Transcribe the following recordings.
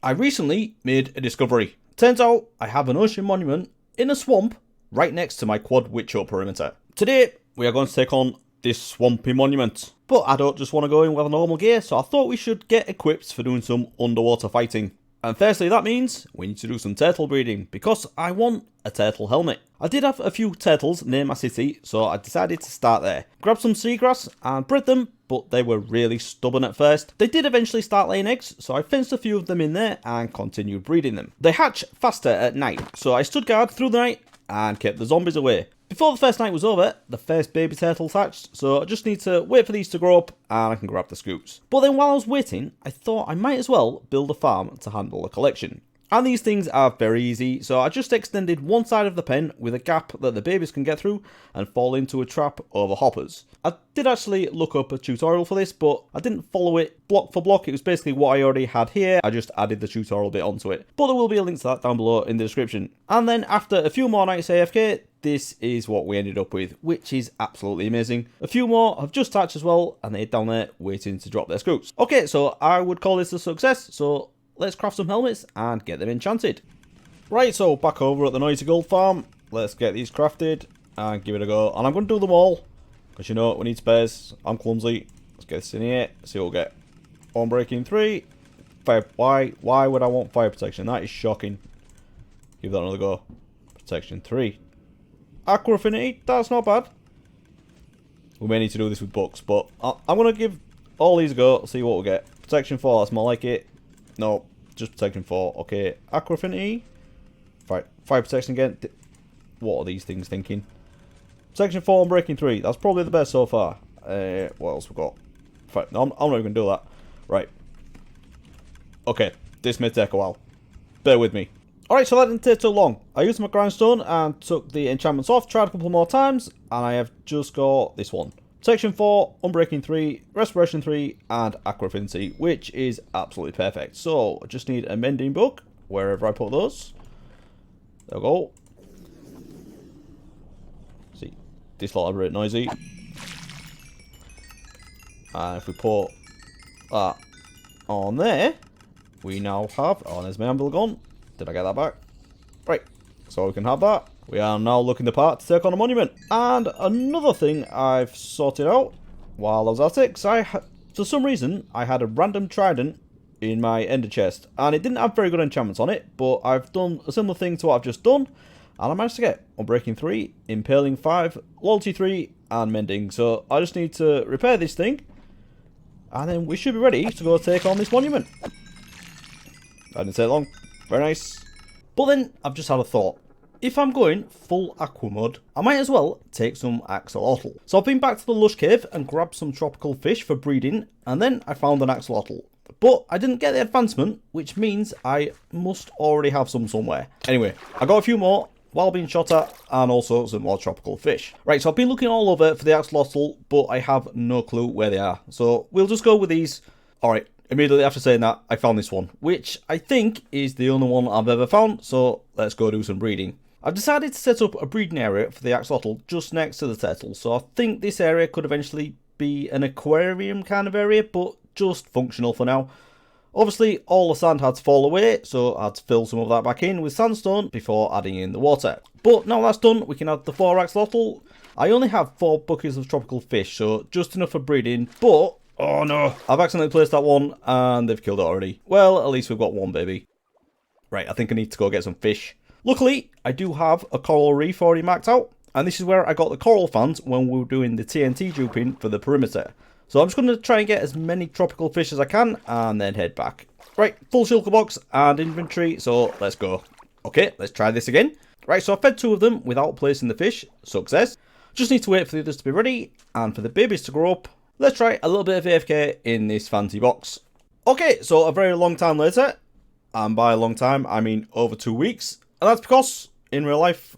I recently made a discovery. Turns out I have an ocean monument in a swamp right next to my quad witch-hut perimeter. Today, we are going to take on this swampy monument. But I don't just want to go in with a normal gear, so I thought we should get equipped for doing some underwater fighting. And firstly, that means we need to do some turtle breeding, because I want a turtle helmet. I did have a few turtles near my city, so I decided to start there. Grabbed some seagrass and bred them, but they were really stubborn at first. They did eventually start laying eggs, so I fenced a few of them in there and continued breeding them. They hatch faster at night, so I stood guard through the night and kept the zombies away. Before the first night was over, the first baby turtles hatched, so I just need to wait for these to grow up and I can grab the scoops. But then while I was waiting, I thought I might as well build a farm to handle the collection. And these things are very easy, so I just extended one side of the pen with a gap that the babies can get through and fall into a trap over hoppers. I did actually look up a tutorial for this, but I didn't follow it block for block. It was basically what I already had here. I just added the tutorial bit onto it. But there will be a link to that down below in the description. And then after a few more nights AFK, this is what we ended up with, which is absolutely amazing. A few more have just hatched as well, and they're down there waiting to drop their scoops. Okay, so I would call this a success, so let's craft some helmets and get them enchanted. Right, so back over at the Noisy Gold Farm, let's get these crafted and give it a go. And I'm going to do them all, because you know, we need spares. I'm clumsy. Let's get this in here, see what we'll get. Unbreaking 3. Fire. Why would I want fire protection? That is shocking. Give that another go. Protection 3. Aqua affinity, that's not bad. We may need to do this with books, but I'm going to give all these a go, see what we'll get. Protection 4, that's more like it. No, just protection 4. Okay, aqua affinity. Fire protection again. What are these things thinking? Protection 4 and breaking 3, that's probably the best so far. What else we got? No, I'm not even going to do that. Right. Okay, this may take a while. Bear with me. Alright, so that didn't take too long. I used my grindstone and took the enchantments off, tried a couple more times, and I have just got this one. Protection 4, Unbreaking 3, Respiration 3, and Aqua Affinity, which is absolutely perfect. So, I just need a mending book, wherever I put those. There we go. See, this lot are a bit noisy. And if we put that on there, we now have... Oh, there's my anvil gone. Did I get that back? Right, so we can have that. We are now looking the part to take on a monument. And another thing I've sorted out while I was at it, because for some reason, I had a random trident in my ender chest. And it didn't have very good enchantments on it, but I've done a similar thing to what I've just done. And I managed to get Unbreaking 3, Impaling 5, Loyalty 3, and Mending. So I just need to repair this thing. And then we should be ready to go take on this monument. That didn't take long. Very nice. But then, I've just had a thought. If I'm going full aqua mode, I might as well take some axolotl. So I've been back to the lush cave and grabbed some tropical fish for breeding, and then I found an axolotl. But I didn't get the advancement, which means I must already have some somewhere. Anyway, I got a few more while being shot at, and also some more tropical fish. Right, so I've been looking all over for the axolotl, but I have no clue where they are. So we'll just go with these. Alright. Immediately after saying that, I found this one, which I think is the only one I've ever found, so let's go do some breeding. I've decided to set up a breeding area for the axolotl just next to the turtle, so I think this area could eventually be an aquarium kind of area, but just functional for now. Obviously, all the sand had to fall away, so I had to fill some of that back in with sandstone before adding in the water. But now that's done, we can add the 4 axolotl. I only have 4 buckets of tropical fish, so just enough for breeding, but... Oh no, I've accidentally placed that one and they've killed it already. Well, at least we've got one baby. Right, I think I need to go get some fish. Luckily, I do have a coral reef already marked out. And this is where I got the coral fans when we were doing the TNT duping for the perimeter. So I'm just going to try and get as many tropical fish as I can and then head back. Right, full shulker box and inventory, so let's go. Okay, let's try this again. Right, so I fed 2 of them without placing the fish. Success. Just need to wait for the others to be ready and for the babies to grow up. Let's try a little bit of AFK in this fancy box. Okay, so a very long time later, and by a long time, I mean over 2 weeks, and that's because, in real life,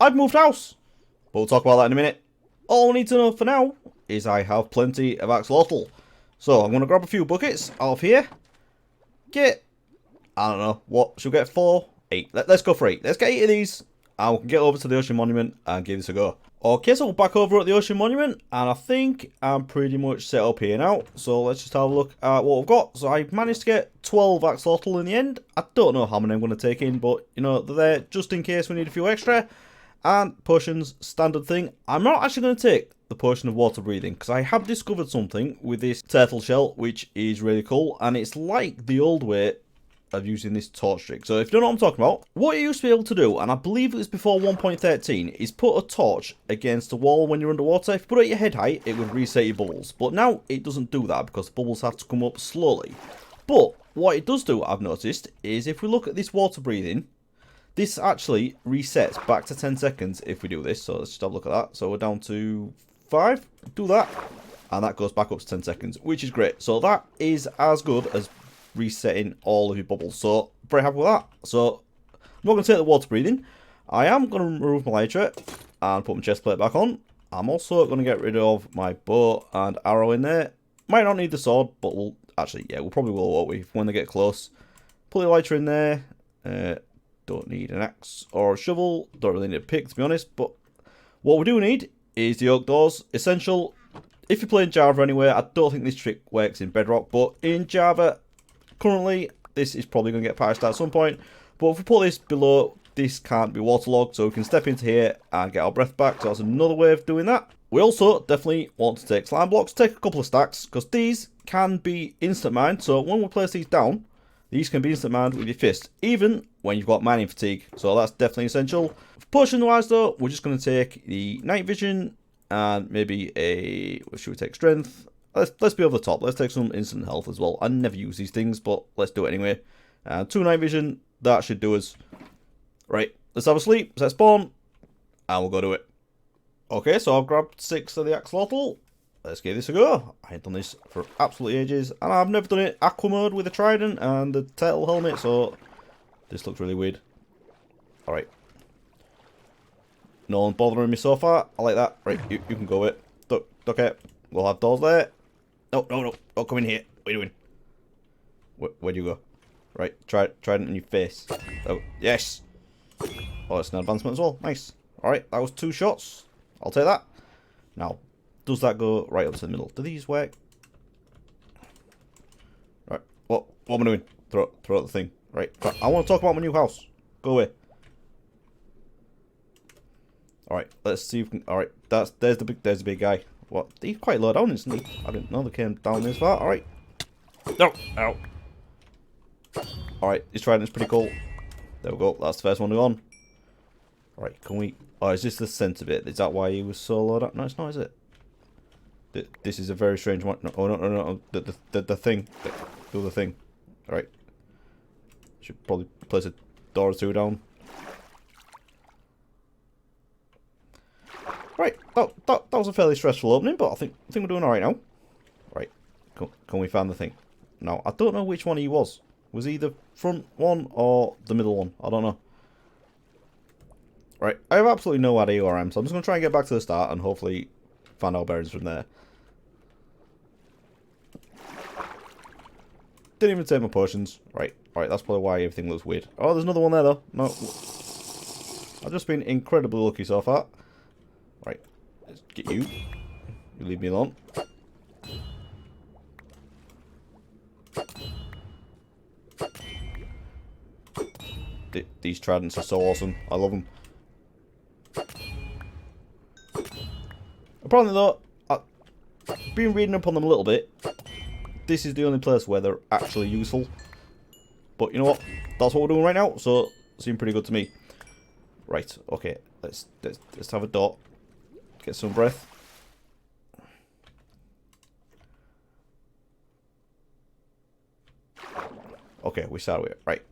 I've moved house. But we'll talk about that in a minute. All we need to know for now is I have plenty of axolotl. So I'm going to grab a few buckets out of here. Get, I don't know, what, should we get 4? 8. Let's go for 8. Let's get 8 of these, and we can get over to the Ocean Monument and give this a go. Okay, so we're back over at the Ocean Monument, and I think I'm pretty much set up here now. So let's just have a look at what we've got. So I managed to get 12 Axolotl in the end. I don't know how many I'm going to take in, but you know, they're there just in case we need a few extra. And potions, standard thing. I'm not actually going to take the potion of water breathing, because I have discovered something with this turtle shell, which is really cool, and it's like the old way of using this torch trick. So if you don't know what I'm talking about, what you used to be able to do, and I believe it was before 1.13, is put a torch against a wall when you're underwater. If you put it at your head height, it would reset your bubbles. But now it doesn't do that because the bubbles have to come up slowly. But what it does do, I've noticed, is if we look at this water breathing, this actually resets back to 10 seconds if we do this. So let's just have a look at that. So we're down to 5. Do that. And that goes back up to 10 seconds, which is great. So that is as good as resetting all of your bubbles. So very happy with that. So I'm not going to take the water breathing. I am going to remove my elytra and put my chest plate back on. I'm also going to get rid of my bow and arrow in there. Might not need the sword, but we'll actually, yeah, we'll probably will, won't we, when they get close. Put the elytra in there. Don't need an axe or a shovel. Don't really need a pick, to be honest. But what we do need is the oak doors. Essential. If you're playing Java anyway, I don't think this trick works in Bedrock, but in Java, currently, this is probably going to get patched at some point. But if we put this below, this can't be waterlogged, so we can step into here and get our breath back. So that's another way of doing that. We also definitely want to take slime blocks, take a couple of stacks, because these can be instant mined. So when we place these down, these can be instant mined with your fist, even when you've got mining fatigue. So that's definitely essential. Potion wise though, we're just going to take the night vision and maybe a, what should we take, strength. Let's be over the top. Let's take some instant health as well. I never use these things, but let's do it anyway. 2 night vision, that should do us. Right, let's have a sleep, set spawn, and we'll go do it. Okay, so I've grabbed 6 of the axolotl. Let's give this a go. I ain't done this for absolutely ages, and I've never done it aqua mode with a trident and the turtle helmet, so this looks really weird. Alright. No one bothering me so far. I like that. Right, you can go with it. Okay, we'll have doors there. No, don't come in here. What are you doing? Where'd you go? Right, trident in your face. Oh, yes. Oh, it's an advancement as well. Nice. Alright, that was 2 shots. I'll take that. Now, does that go right up to the middle? Do these work? Right. What am I doing? Throw out the thing. Right. I want to talk about my new house. Go away. Alright. Let's see if we can. Alright. There's the big guy. What? He's quite low down, isn't he? I didn't know they came down this far. Alright. No. Ow. Alright. This trident's pretty cool. There we go. That's the first one gone. Alright. Can we? Oh, is this the center bit? Is that why he was so low down? No, it's not, is it? This is a very strange one. No, oh, no. The thing. Do the thing. Alright. Should probably place a door or 2 down. Right. That was a fairly stressful opening, but I think we're doing alright now. Right. Can we find the thing? Now, I don't know which one he was. Was he the front one or the middle one? I don't know. Right. I have absolutely no idea where I am, so I'm just going to try and get back to the start and hopefully find our bearings from there. Didn't even take my potions. Right, that's probably why everything looks weird. Oh, there's another one there, though. No. I've just been incredibly lucky so far. Right, let's get you. You leave me alone. These tridents are so awesome. I love them. Apparently, though, I've been reading up on them a little bit. This is the only place where they're actually useful. But you know what? That's what we're doing right now, so it seemed pretty good to me. Right, okay. Let's have a dot. Get some breath. Okay, we started with it. Right.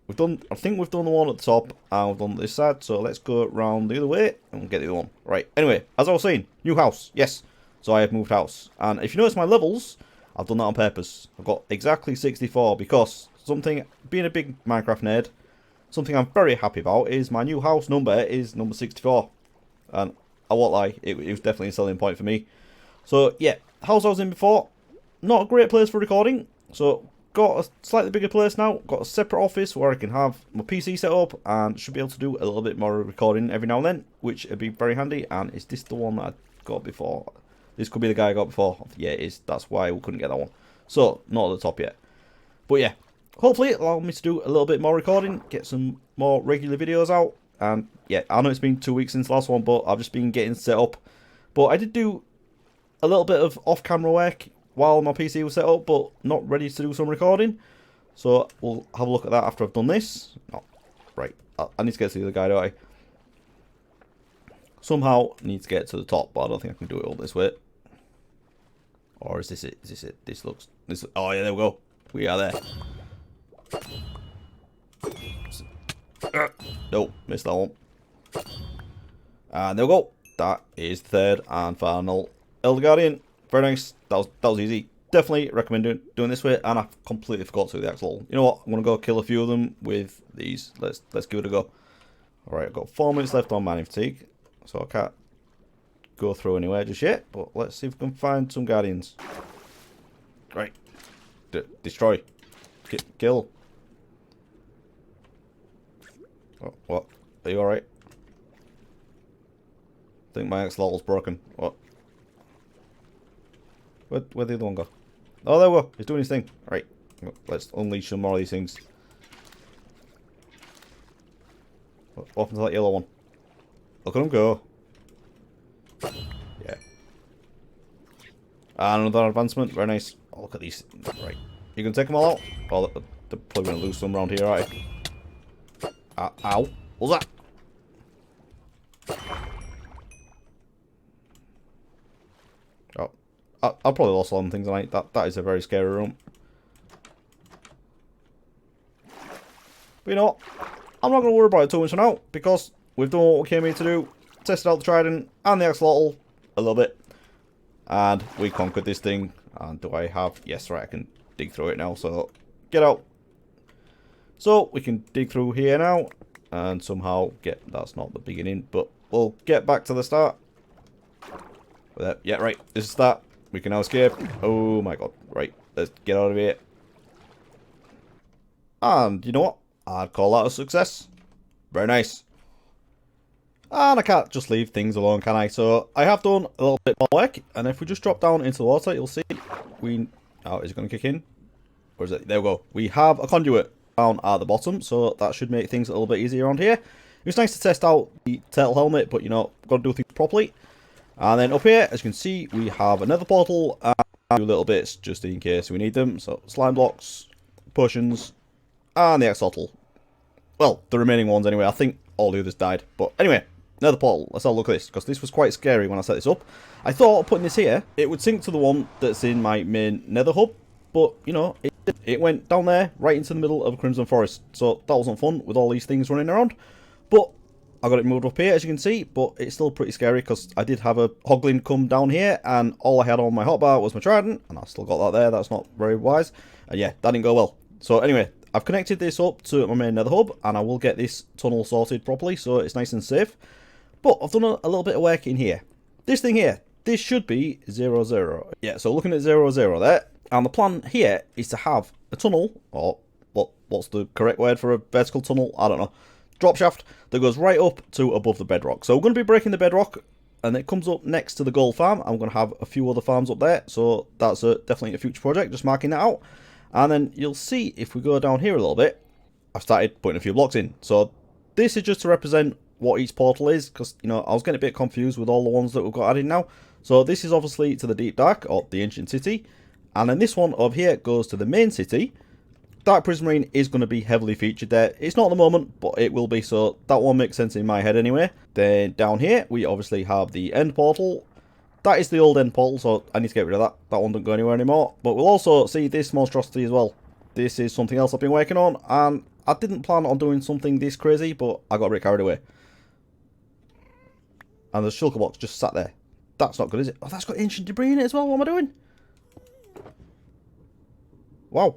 I think we've done the one at the top, and we've done this side, so let's go around the other way, and we'll get the other one. Right, anyway, as I was saying, new house, yes. So I have moved house, and if you notice my levels, I've done that on purpose. I've got exactly 64, because being a big Minecraft nerd, something I'm very happy about is my new house number is number 64. And I won't lie, it was definitely a selling point for me. So, yeah, house I was in before, not a great place for recording, so got a slightly bigger place now. Got a separate office where I can have my PC set up and should be able to do a little bit more recording every now and then, which would be very handy. And is this the one that I got before? This could be the guy I got before. Yeah, it is. That's why we couldn't get that one. So, not at the top yet. But yeah, hopefully it'll allow me to do a little bit more recording, get some more regular videos out. And yeah, I know it's been 2 weeks since the last one, but I've just been getting set up. But I did do a little bit of off-camera work while my PC was set up, but not ready to do some recording. So we'll have a look at that after I've done this. Oh, right, I need to get to the other guy, don't I? Somehow I need to get to the top, but I don't think I can do it all this way. Or is this it? Is this it? This looks... Oh yeah, there we go. We are there. Nope, missed that one. And there we go. That is third and final Elder Guardian. Very nice. That was easy. Definitely recommend doing this way. And I completely forgot to do the Axolotl. You know what? I'm gonna go kill a few of them with these. Let's give it a go. Alright, I've got 4 minutes left on mining fatigue, so I can't go through anywhere just yet. But let's see if we can find some guardians. Right. Destroy. Kill. Oh, what? Are you alright? I think my Axolotl's broken. What? Where'd the other one go? Oh, there we go. He's doing his thing. Right. Let's unleash some more of these things. What happened to that yellow one? Look at him go. Yeah. And another advancement. Very nice. Oh, look at these. Right. You can take them all out? Oh, they're probably going to lose some around here, aren't they? Ow. What was that? Oh. I'll probably lost a lot of things tonight. That is a very scary room. But you know what? I'm not going to worry about it too much for now, because we've done what we came here to do. Tested out the trident and the Axolotl a little bit. And we conquered this thing. And do I have... Yes, right, I can dig through it now, so get out. So we can dig through here now and somehow get... That's not the beginning, but we'll get back to the start. Yeah, right, this is that. We can now escape. Oh my god, right, let's get out of here. And you know what? I'd call that a success. Very nice. And I can't just leave things alone, can I? So I have done a little bit more work, and if we just drop down into the water, you'll see we... Oh, is it going to kick in? Or is it? There we go. We have a conduit down at the bottom, so that should make things a little bit easier around here. It was nice to test out the turtle helmet, but you know, got to do things properly. And then up here, as you can see, we have another portal and a few little bits just in case we need them. So slime blocks, potions, and the Axolotl. Well, the remaining ones anyway. I think all the others died. But anyway, another portal. Let's have a look at this, because this was quite scary when I set this up. I thought putting this here, it would sync to the one that's in my main Nether hub. But, you know, it went down there, right into the middle of a Crimson Forest. So that wasn't fun with all these things running around. But I got it moved up here, as you can see. But it's still pretty scary, because I did have a hoglin come down here. And all I had on my hotbar was my trident. And I still got that there. That's not very wise. And yeah, that didn't go well. So anyway, I've connected this up to my main Nether hub. And I will get this tunnel sorted properly, so it's nice and safe. But I've done a little bit of work in here. This thing here, this should be 0, 0. Yeah, so looking at 0, 0 there. And the plan here is to have a tunnel, or what's the correct word for a vertical tunnel? I don't know. Drop shaft that goes right up to above the bedrock. So we're going to be breaking the bedrock, and it comes up next to the gold farm. I'm going to have a few other farms up there, so that's definitely a future project, just marking that out. And then you'll see, if we go down here a little bit, I've started putting a few blocks in. So this is just to represent what each portal is, because, you know, I was getting a bit confused with all the ones that we've got added now. So this is obviously to the Deep Dark, or the Ancient City. And then this one over here goes to the main city. Dark Prismarine is going to be heavily featured there. It's not at the moment, but it will be, so that one makes sense in my head anyway. Then down here, we obviously have the end portal. That is the old end portal, so I need to get rid of that. That one doesn't go anywhere anymore. But we'll also see this monstrosity as well. This is something else I've been working on, and I didn't plan on doing something this crazy, but I got a bit carried away. And the shulker box just sat there. That's not good, is it? Oh, that's got ancient debris in it as well. What am I doing? Wow,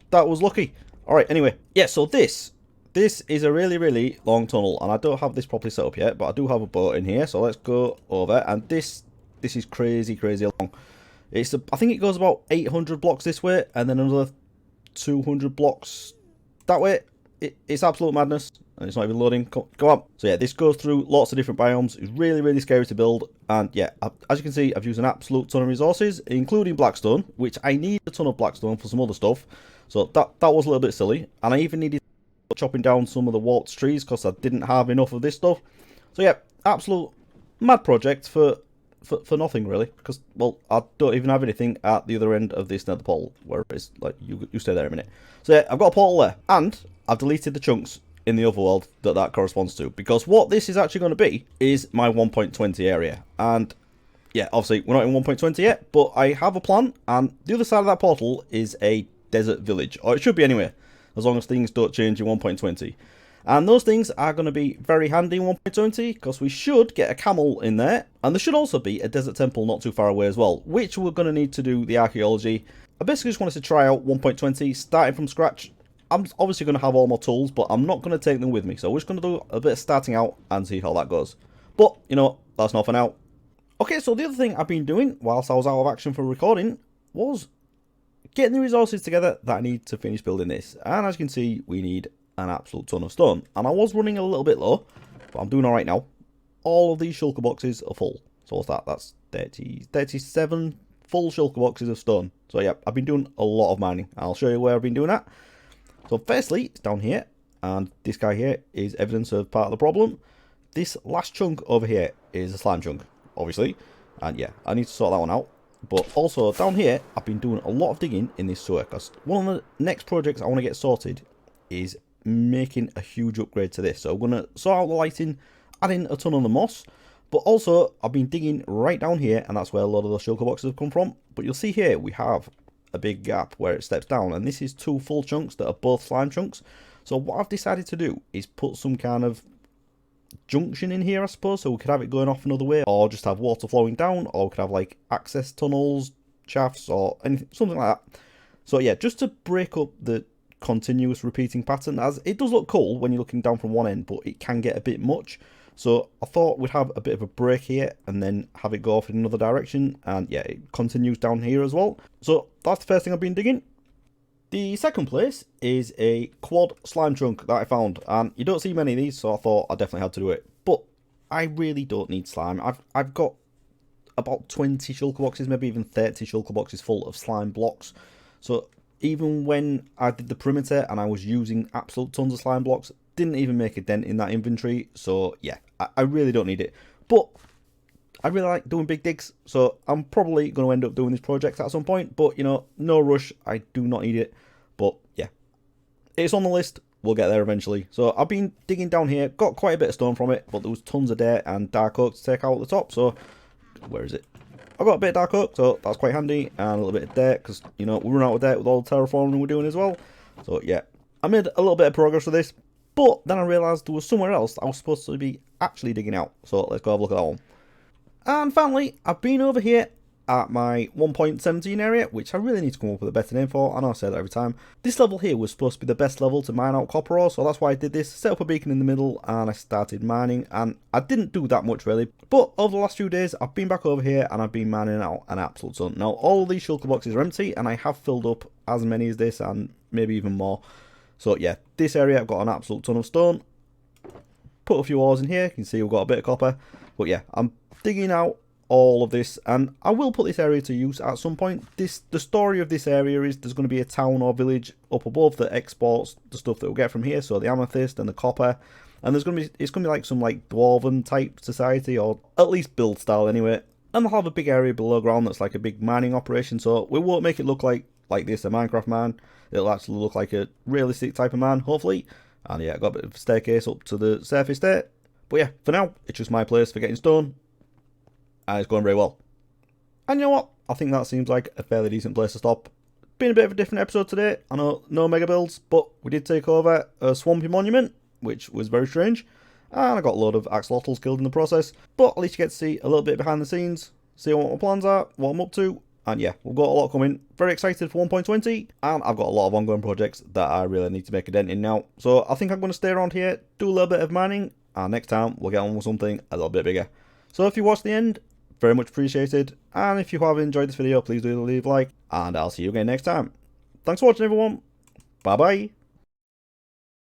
that was lucky. Alright, anyway. Yeah, so this is a really, really long tunnel. And I don't have this properly set up yet, but I do have a boat in here. So let's go over. And this is crazy, crazy long. I think it goes about 800 blocks this way. And then another 200 blocks that way. It's absolute madness, and it's not even loading. Go on. So yeah, this goes through lots of different biomes. It's really, really scary to build, and yeah, as you can see, I've used an absolute ton of resources, including blackstone, which I need a ton of blackstone for some other stuff. So that was a little bit silly, and I even needed chopping down some of the warped trees because I didn't have enough of this stuff. So yeah, absolute mad project for nothing really, because well, I don't even have anything at the other end of this nether portal, where it's like you stay there a minute. So yeah, I've got a portal there, and I've deleted the chunks in the overworld that corresponds to, because what this is actually going to be is my 1.20 area. And yeah, obviously we're not in 1.20 yet, but I have a plan, and the other side of that portal is a desert village, or it should be anyway, as long as things don't change in 1.20. And those things are going to be very handy in 1.20, because we should get a camel in there, and there should also be a desert temple not too far away as well, which we're going to need to do the archaeology. I basically just wanted to try out 1.20, starting from scratch. I'm obviously going to have all my tools, but I'm not going to take them with me, so we're just going to do a bit of starting out and see how that goes. But, you know, that's not for now. Okay, so the other thing I've been doing whilst I was out of action for recording was getting the resources together that I need to finish building this. And as you can see, we need an absolute ton of stone. And I was running a little bit low, but I'm doing alright now. All of these shulker boxes are full. So what's that? That's 37 full shulker boxes of stone. So yeah, I've been doing a lot of mining. I'll show you where I've been doing that. So firstly, it's down here, and this guy here is evidence of part of the problem. This last chunk over here is a slime chunk, obviously, and yeah, I need to sort that one out. But also down here, I've been doing a lot of digging in this sewer, because one of the next projects I want to get sorted is making a huge upgrade to this. So I'm going to sort out the lighting, add in a ton of the moss, but also I've been digging right down here, and that's where a lot of those shulker boxes have come from. But you'll see here, we have a big gap where it steps down, and this is two full chunks that are both slime chunks. So what I've decided to do is put some kind of junction in here, I suppose, so we could have it going off another way, or just have water flowing down, or we could have like access tunnels, shafts, or anything, something like that. So yeah, just to break up the continuous repeating pattern, as it does look cool when you're looking down from one end, but it can get a bit much. So I thought we'd have a bit of a break here and then have it go off in another direction, and yeah, it continues down here as well. So that's the first thing I've been digging. The second place is a quad slime chunk that I found, and you don't see many of these, so I thought I definitely had to do it. But I really don't need slime. I've got about 20 shulker boxes, maybe even 30 shulker boxes full of slime blocks. So even when I did the perimeter and I was using absolute tons of slime blocks, didn't even make a dent in that inventory. So yeah, I really don't need it. But I really like doing big digs, so I'm probably going to end up doing this project at some point. But, you know, no rush. I do not need it. But yeah, it's on the list. We'll get there eventually. So I've been digging down here. Got quite a bit of stone from it, but there was tons of dirt and dark oak to take out at the top. So where is it? I've got a bit of dark oak, so that's quite handy. And a little bit of dirt, because, you know, we run out of dirt with all the terraforming we're doing as well. So yeah, I made a little bit of progress with this. But then I realised there was somewhere else I was supposed to be actually digging out. So let's go have a look at that one. And finally, I've been over here at my 1.17 area, which I really need to come up with a better name for. I know I say that every time. This level here was supposed to be the best level to mine out copper ore, so that's why I did this. Set up a beacon in the middle, and I started mining. And I didn't do that much really. But over the last few days, I've been back over here, and I've been mining out an absolute ton. Now, all of these shulker boxes are empty, and I have filled up as many as this, and maybe even more. So yeah, this area I've got an absolute ton of stone. Put a few ores in here. You can see we've got a bit of copper. But yeah, I'm digging out all of this, and I will put this area to use at some point. The story of this area is there's going to be a town or village up above that exports the stuff that we'll get from here, so the amethyst and the copper, and it's going to be like some like dwarven type society, or at least build style anyway, and they'll have a big area below ground that's like a big mining operation. So we won't make it look like this, a Minecraft mine. It'll actually look like a realistic type of mine, hopefully. And yeah, I got a bit of a staircase up to the surface there. But yeah, for now, it's just my place for getting stone. And it's going very well. And you know what? I think that seems like a fairly decent place to stop. Been a bit of a different episode today. I know, no mega builds, but we did take over a swampy monument, which was very strange. And I got a load of axolotls killed in the process. But at least you get to see a little bit behind the scenes, see what my plans are, what I'm up to. And yeah, we've got a lot coming. Very excited for 1.20. And I've got a lot of ongoing projects that I really need to make a dent in now. So I think I'm going to stay around here, do a little bit of mining. And next time, we'll get on with something a little bit bigger. So if you watched the end, very much appreciated. And if you have enjoyed this video, please do leave a like. And I'll see you again next time. Thanks for watching, everyone. Bye bye.